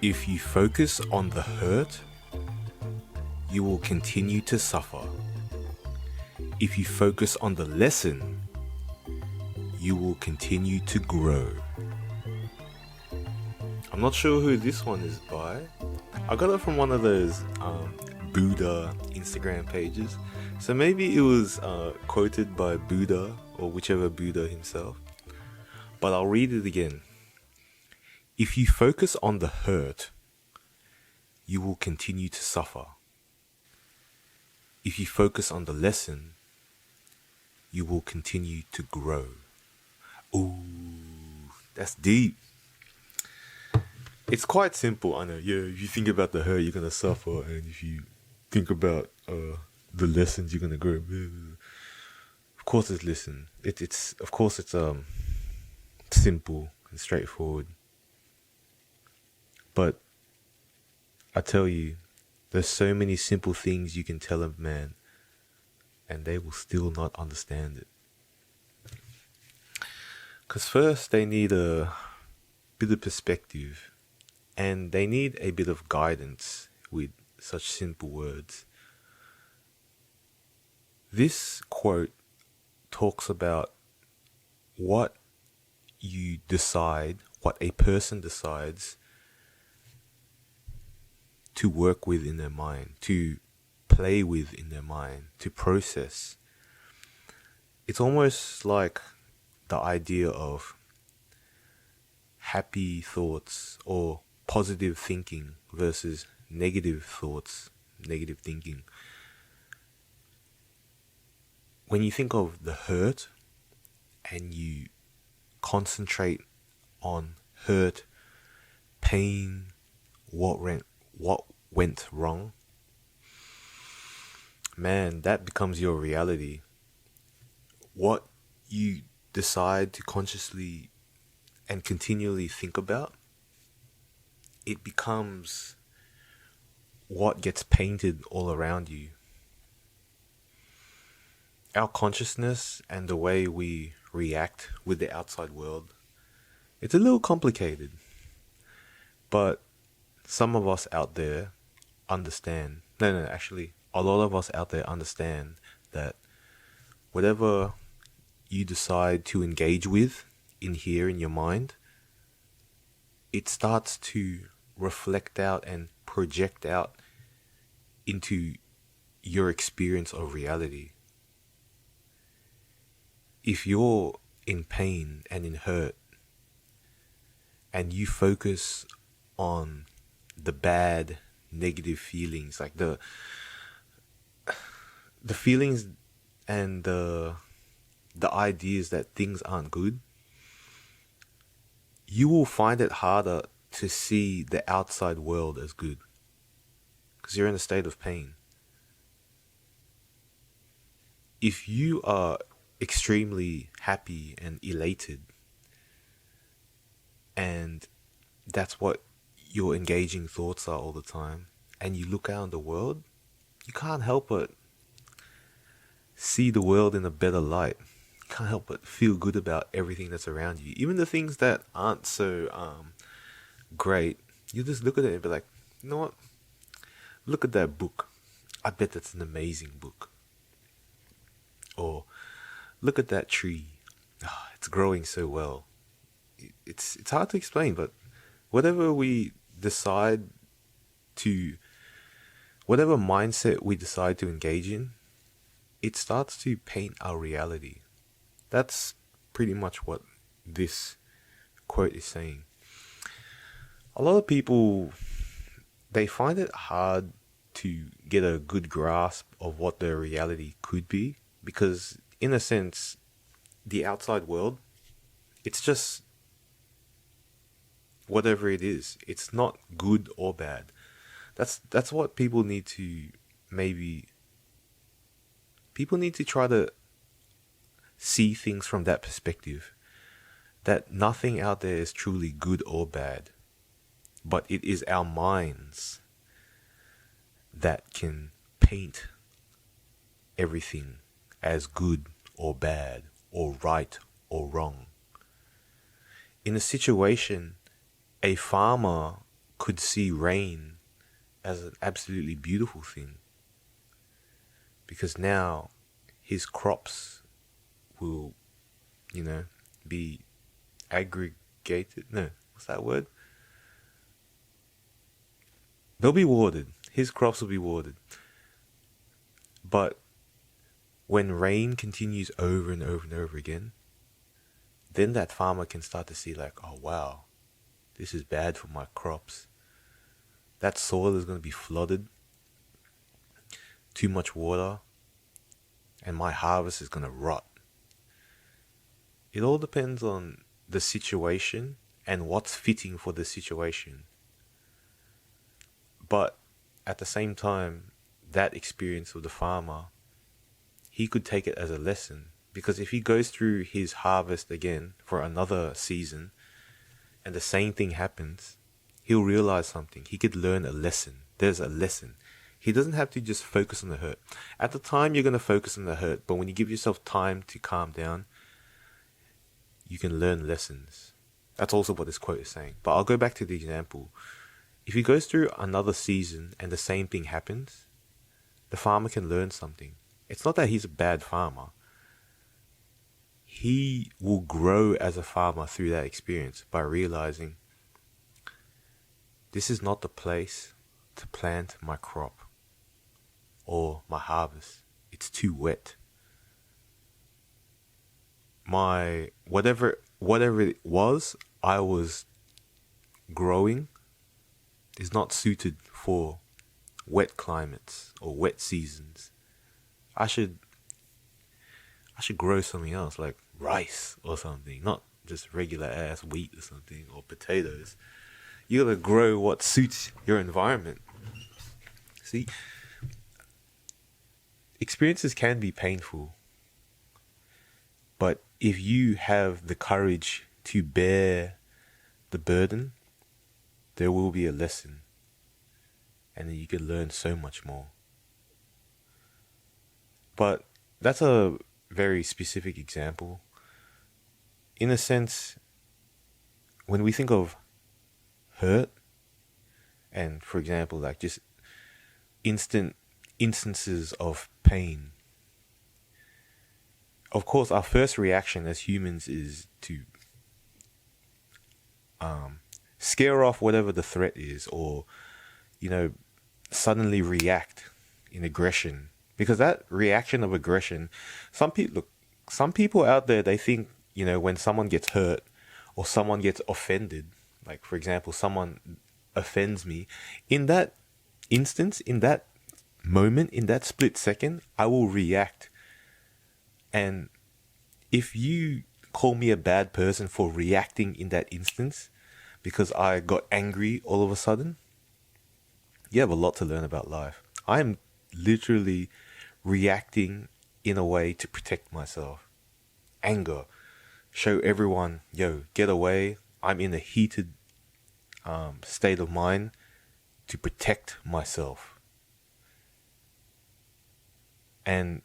If you focus on the hurt, you will continue to suffer. If you focus on the lesson, you will continue to grow. I'm not sure who this one is by. I got it from one of those Buddha Instagram pages. So maybe it was quoted by Buddha or whichever Buddha himself. But I'll read it again. If you focus on the hurt, you will continue to suffer. If you focus on the lesson, you will continue to grow. Ooh, that's deep. It's quite simple, I know. Yeah, if you think about the hurt, you're gonna suffer, and if you think about the lessons, you're gonna grow. Of course, it's listen. It's of course it's simple and straightforward. But I tell you, there's so many simple things you can tell a man, and they will still not understand it. Because first, they need a bit of perspective, and they need a bit of guidance with such simple words. This quote talks about what you decide, what a person decides to work with in their mind, to play with in their mind, to process. It's almost like the idea of happy thoughts or positive thinking versus negative thoughts, negative thinking. When you think of the hurt and you concentrate on hurt, pain, what went wrong, man, that becomes your reality. What you decide to consciously and continually think about, it becomes what gets painted all around you. Our consciousness and the way we react with the outside world, it's a little complicated. But some of us out there understand. Actually, a lot of us out there understand that whatever you decide to engage with in here in your mind, it starts to reflect out and project out into your experience of reality. If you're in pain and in hurt, and you focus on the bad, negative feelings, like the feelings and the ideas that things aren't good, you will find it harder to see the outside world as good, because you're in a state of pain. If you are extremely happy and elated, and that's what your engaging thoughts are all the time, and you look out in the world, you can't help but see the world in a better light. You can't help but feel good about everything that's around you. Even the things that aren't so great, you just look at it and be like, you know what? Look at that book. I bet that's an amazing book. Or look at that tree. Oh, it's growing so well. It's hard to explain, but whatever we decide to, whatever mindset we decide to engage in, it starts to paint our reality. That's pretty much what this quote is saying. A lot of people, they find it hard to get a good grasp of what their reality could be, because in a sense, the outside world, it's just whatever it is. It's not good or bad. That's what people need to people need to try to see things from that perspective, that nothing out there is truly good or bad, but it is our minds that can paint everything as good or bad or right or wrong. In a situation, a farmer could see rain as an absolutely beautiful thing, because now his crops will, be aggregated. No, what's that word? They'll be watered. His crops will be watered. But when rain continues over and over and over again, then that farmer can start to see like, oh wow, this is bad for my crops. That soil is going to be flooded, too much water, and my harvest is going to rot. It all depends on the situation and what's fitting for the situation. But at the same time, that experience of the farmer, he could take it as a lesson. Because if he goes through his harvest again for another season and the same thing happens, he'll realize something. He could learn a lesson. There's a lesson. He doesn't have to just focus on the hurt. At the time, you're going to focus on the hurt. But when you give yourself time to calm down, you can learn lessons. That's also what this quote is saying. But I'll go back to the example. If he goes through another season and the same thing happens, the farmer can learn something. It's not that he's a bad farmer. He will grow as a farmer through that experience by realizing this is not the place to plant my crop or my harvest. It's too wet. My whatever it was I was growing is not suited for wet climates or wet seasons. I should grow something else like rice or something, not just regular ass wheat or something, or potatoes. You gotta grow what suits your environment. See, experiences can be painful, but if you have the courage to bear the burden, there will be a lesson, and then you can learn so much more. But that's a very specific example. In a sense, when we think of hurt, and for example, like just instant instances of pain, of course, our first reaction as humans is to scare off whatever the threat is, or suddenly react in aggression. Because that reaction of aggression, some people out there, they think, when someone gets hurt or someone gets offended, like for example, someone offends me, in that instance, in that moment, in that split second, I will react. And if you call me a bad person for reacting in that instance because I got angry all of a sudden, you have a lot to learn about life. I am literally reacting in a way to protect myself. Anger. Show everyone, yo, get away. I'm in a heated state of mind to protect myself. And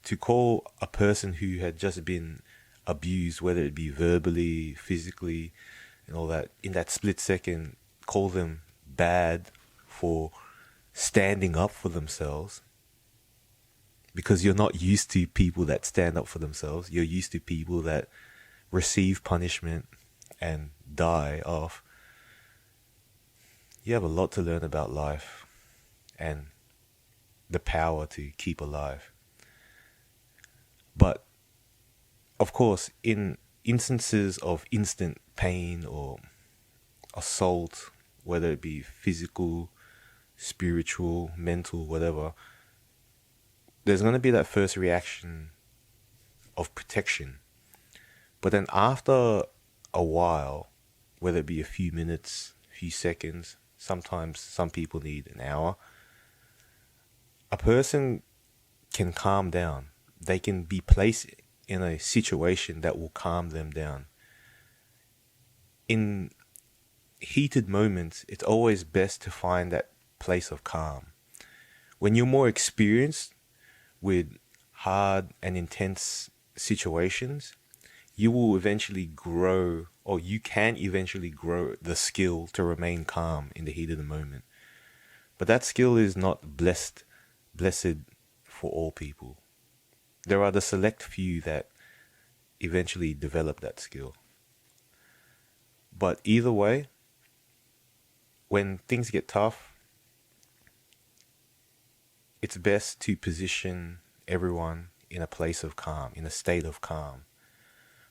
to call a person who had just been abused, whether it be verbally, physically, and all that, in that split second, call them bad for standing up for themselves, because you're not used to people that stand up for themselves. You're used to people that receive punishment and die off. You have a lot to learn about life and the power to keep alive. But of course, in instances of instant pain or assault, whether it be physical, spiritual, mental, whatever, there's going to be that first reaction of protection. But then after a while, whether it be a few minutes, few seconds, sometimes some people need an hour, a person can calm down. They can be placed in a situation that will calm them down. In heated moments, it's always best to find that place of calm. When you're more experienced with hard and intense situations, you will eventually grow, or you can eventually grow the skill to remain calm in the heat of the moment. But that skill is not blessed for all people. There are the select few that eventually develop that skill. But either way, when things get tough, it's best to position everyone in a place of calm, in a state of calm.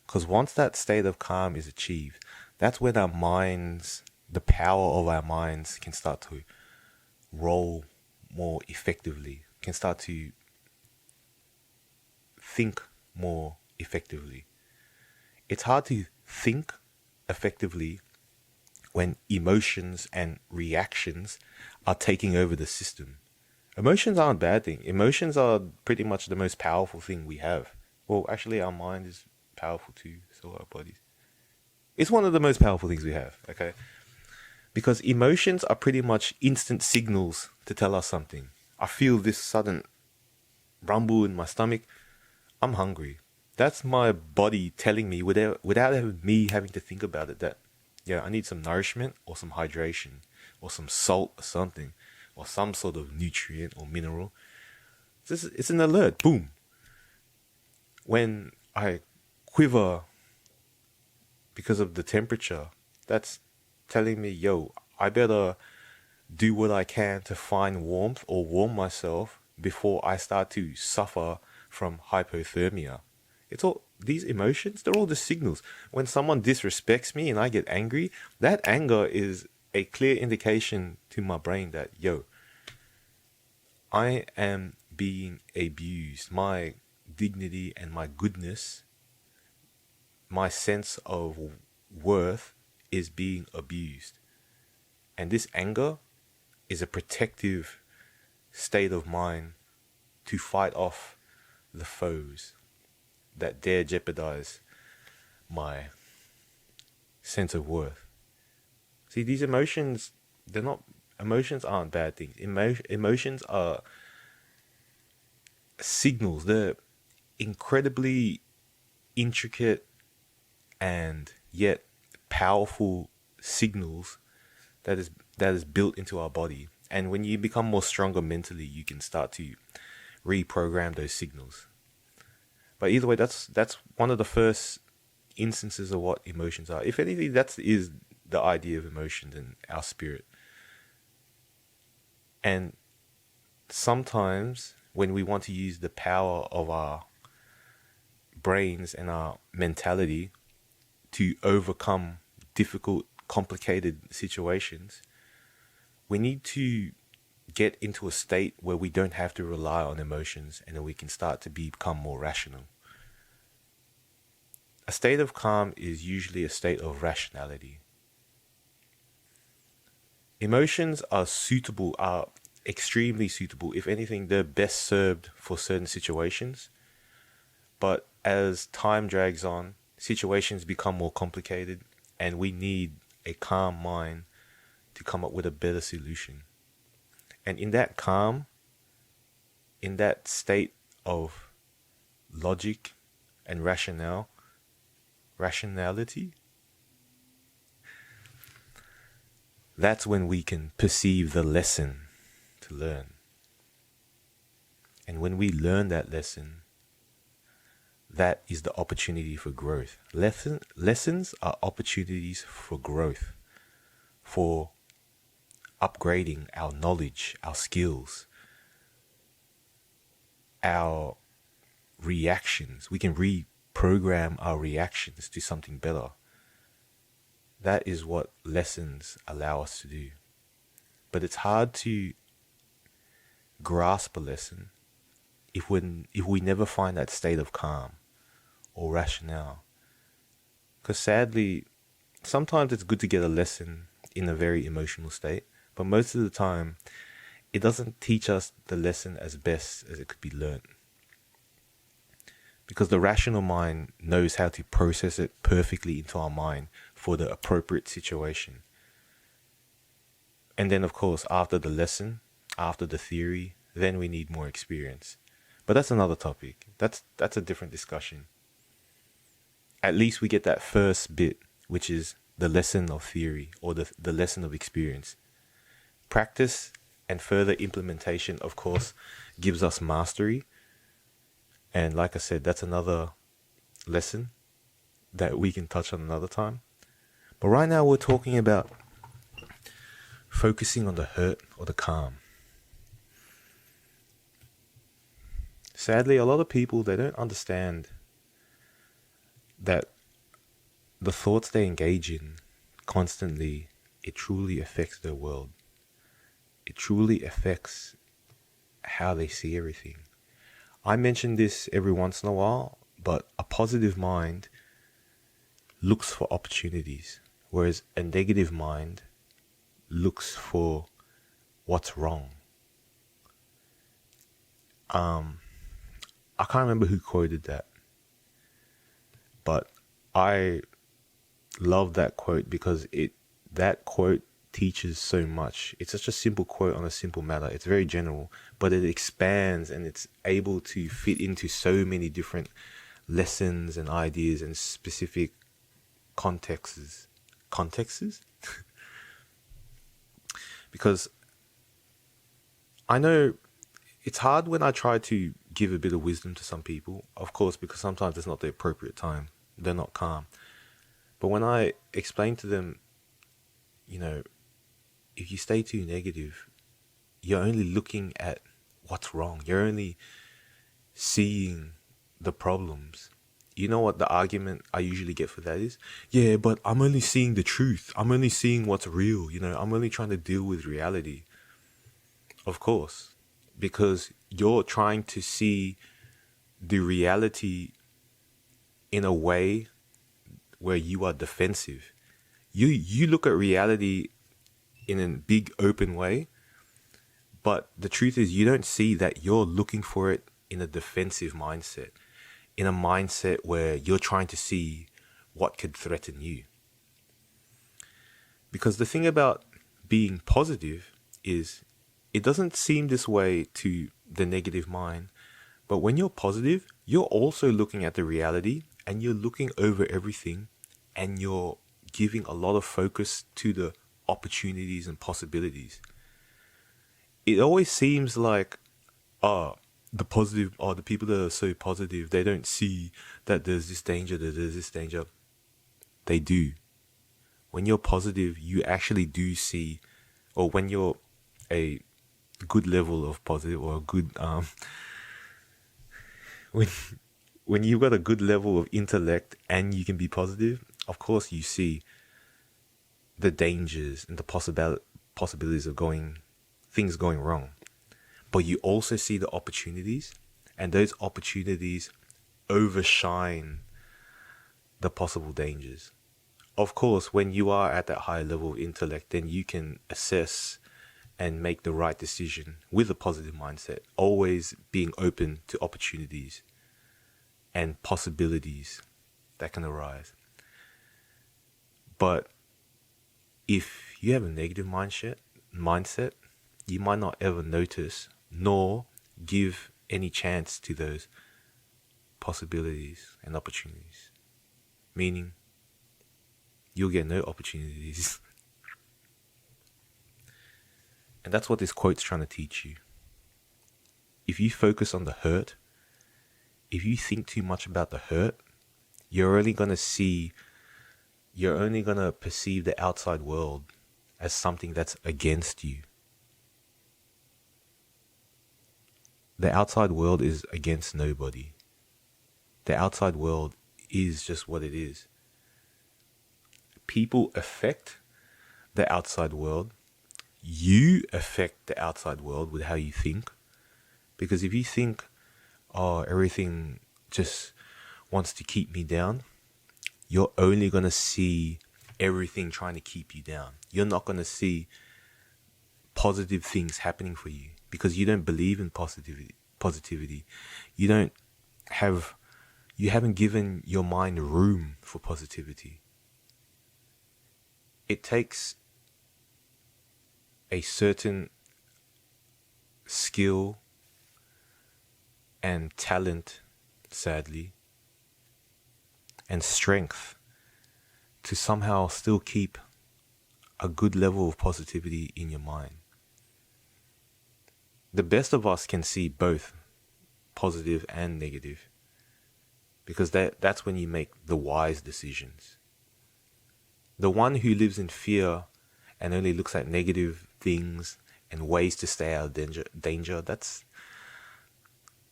Because once that state of calm is achieved, that's when our minds, the power of our minds can start to roll more effectively, can start to think more effectively. It's hard to think effectively when emotions and reactions are taking over the system. Emotions aren't a bad thing. Emotions are pretty much the most powerful thing we have. Well, actually, our mind is powerful too, so our bodies. It's one of the most powerful things we have, okay? Because emotions are pretty much instant signals to tell us something. I feel this sudden rumble in my stomach. I'm hungry. That's my body telling me without me having to think about it that, yeah, I need some nourishment or some hydration or some salt or something or some sort of nutrient or mineral. It's an alert. Boom. When I quiver because of the temperature, that's telling me, yo, I better do what I can to find warmth or warm myself before I start to suffer from hypothermia. It's all these emotions, they're all the signals. When someone disrespects me and I get angry, that anger is a clear indication to my brain that, yo, I am being abused. My dignity and my goodness, my sense of worth is being abused. And this anger is a protective state of mind to fight off the foes that dare jeopardize my sense of worth. See, these emotions, emotions aren't bad things. Emotions are signals. They're incredibly intricate and yet powerful signals that is built into our body. And when you become more stronger mentally, you can start to reprogram those signals. But either way, that's one of the first instances of what emotions are. If anything, that is the idea of emotions and our spirit. And sometimes when we want to use the power of our brains and our mentality to overcome difficult, complicated situations, we need to get into a state where we don't have to rely on emotions and then we can start to become more rational. A state of calm is usually a state of rationality. Emotions are extremely suitable. If anything, they're best served for certain situations. But as time drags on, situations become more complicated and we need a calm mind to come up with a better solution. And in that calm, in that state of logic and rationality, that's when we can perceive the lesson to learn. And when we learn that lesson, that is the opportunity for growth. Lessons are opportunities for growth, for upgrading our knowledge, our skills, our reactions. We can reprogram our reactions to something better. That is what lessons allow us to do. But it's hard to grasp a lesson if we never find that state of calm or rationale. Because sadly, sometimes it's good to get a lesson in a very emotional state, but most of the time, it doesn't teach us the lesson as best as it could be learned. Because the rational mind knows how to process it perfectly into our mind for the appropriate situation. And then, of course, after the lesson, after the theory, then we need more experience. But that's another topic. That's a different discussion. at least we get that first bit, which is the lesson of theory or the lesson of experience. Practice and further implementation, of course, gives us mastery. And like I said, that's another lesson that we can touch on another time. But right now we're talking about focusing on the hurt or the calm. Sadly, a lot of people, they don't understand that the thoughts they engage in constantly, it truly affects their world. It truly affects how they see everything. I mention this every once in a while, but a positive mind looks for opportunities, whereas a negative mind looks for what's wrong. I can't remember who quoted that, but I love that quote because that quote teaches so much. It's such a simple quote on a simple matter. It's very general, but it expands and it's able to fit into so many different lessons and ideas and specific contexts. Because I know it's hard when I try to give a bit of wisdom to some people, of course, because sometimes it's not the appropriate time. They're not calm. But when I explain to them, if you stay too negative, you're only looking at what's wrong. You're only seeing the problems. You know what the argument I usually get for that is? Yeah, but I'm only seeing the truth. I'm only seeing what's real. I'm only trying to deal with reality. Of course, because you're trying to see the reality in a way where you are defensive. You look at reality in a big open way, but the truth is you don't see that you're looking for it in a defensive mindset, in a mindset where you're trying to see what could threaten you. Because the thing about being positive is it doesn't seem this way to the negative mind, but when you're positive, you're also looking at the reality and you're looking over everything and you're giving a lot of focus to the opportunities and possibilities. It always seems like, the people that are so positive, they don't see that there's this danger, that there's this danger. They do. When you're positive, you actually do see, or when you're a good level of positive or a good, when you've got a good level of intellect and you can be positive, of course you see the dangers and the possibilities of things going wrong. But you also see the opportunities, and those opportunities overshine the possible dangers. Of course, when you are at that high level of intellect, then you can assess and make the right decision with a positive mindset, always being open to opportunities and possibilities that can arise. But if you have a negative mindset, you might not ever notice nor give any chance to those possibilities and opportunities. Meaning, you'll get no opportunities. And that's what this quote's trying to teach you. If you focus on the hurt, if you think too much about the hurt, you're only going to perceive the outside world as something that's against you. The outside world is against nobody. The outside world is just what it is. People affect the outside world. You affect the outside world with how you think. Because if you think, everything just wants to keep me down, you're only going to see everything trying to keep you down. You're not going to see positive things happening for you because you don't believe in positivity. You haven't given your mind room for positivity. It takes a certain skill and talent, sadly, and strength to somehow still keep a good level of positivity in your mind. The best of us can see both positive and negative, because that's when you make the wise decisions. The one who lives in fear and only looks at negative things and ways to stay out of danger,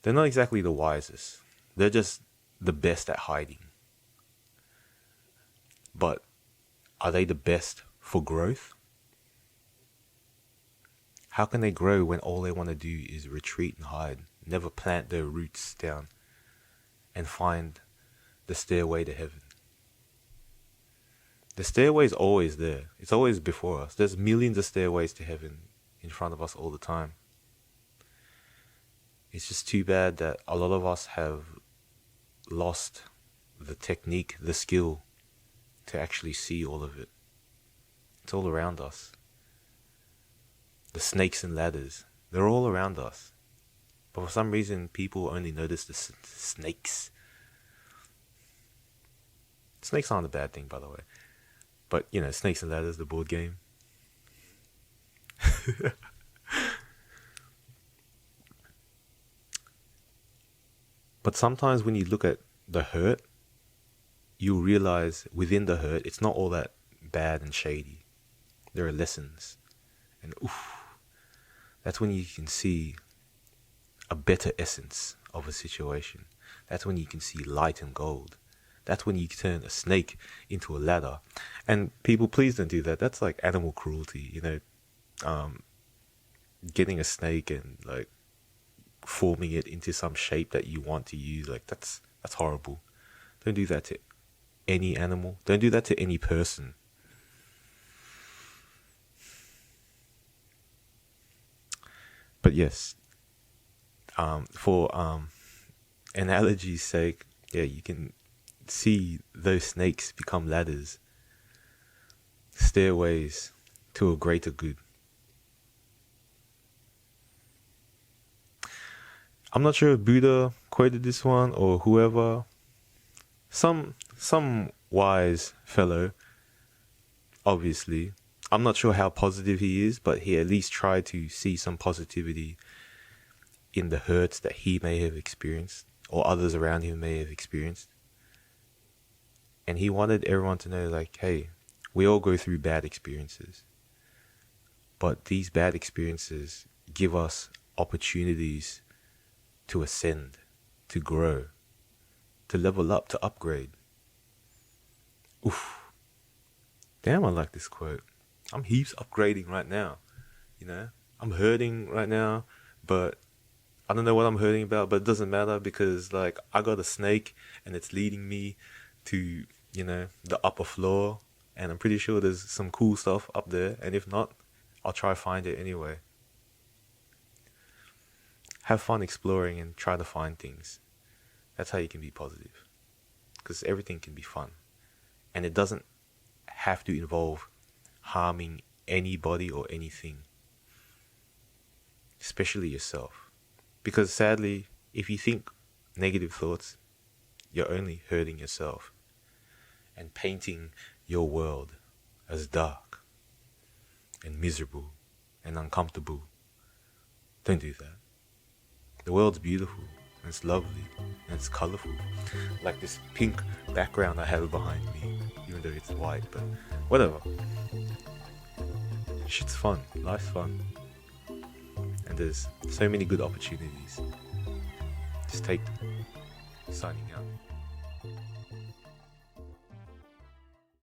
they're not exactly the wisest. They're just the best at hiding. But are they the best for growth? How can they grow when all they want to do is retreat and hide, never plant their roots down and find the stairway to heaven? The stairway is always there. It's always before us. There's millions of stairways to heaven in front of us all the time. It's just too bad that a lot of us have lost the technique, the skill to actually see all of it. It's all around us. The snakes and ladders, they're all around us. But for some reason, people only notice the snakes. Snakes aren't a bad thing, by the way. But, Snakes and Ladders, the board game. But sometimes when you look at the hurt, you realize within the hurt, it's not all that bad and shady. There are lessons. And that's when you can see a better essence of a situation. That's when you can see light and gold. That's when you turn a snake into a ladder. And people, please don't do that. That's like animal cruelty, getting a snake and like forming it into some shape that you want to use. Like that's horrible. Don't do that to any animal. Don't do that to any person. But yes, for analogy's sake, yeah, you can see those snakes become ladders, stairways to a greater good. I'm not sure if Buddha quoted this one or whoever. Some wise fellow, obviously. I'm not sure how positive he is, but he at least tried to see some positivity in the hurts that he may have experienced or others around him may have experienced. And he wanted everyone to know, like, hey, we all go through bad experiences. But these bad experiences give us opportunities to ascend, to grow, to level up, to upgrade. Oof. Damn, I like this quote. I'm heaps upgrading right now. I'm hurting right now, but I don't know what I'm hurting about, but it doesn't matter because, like, I got a snake and it's leading me to, the upper floor, and I'm pretty sure there's some cool stuff up there, and if not, I'll try to find it anyway. Have fun exploring and try to find things. That's how you can be positive, because everything can be fun, and it doesn't have to involve harming anybody or anything, especially yourself. Because sadly, if you think negative thoughts, you're only hurting yourself and painting your world as dark and miserable and uncomfortable. Don't do that. The world's beautiful and it's lovely and it's colorful. Like this pink background I have behind me, even though it's white, but whatever. Shit's fun. Life's fun. And there's so many good opportunities. Just take them. Signing out.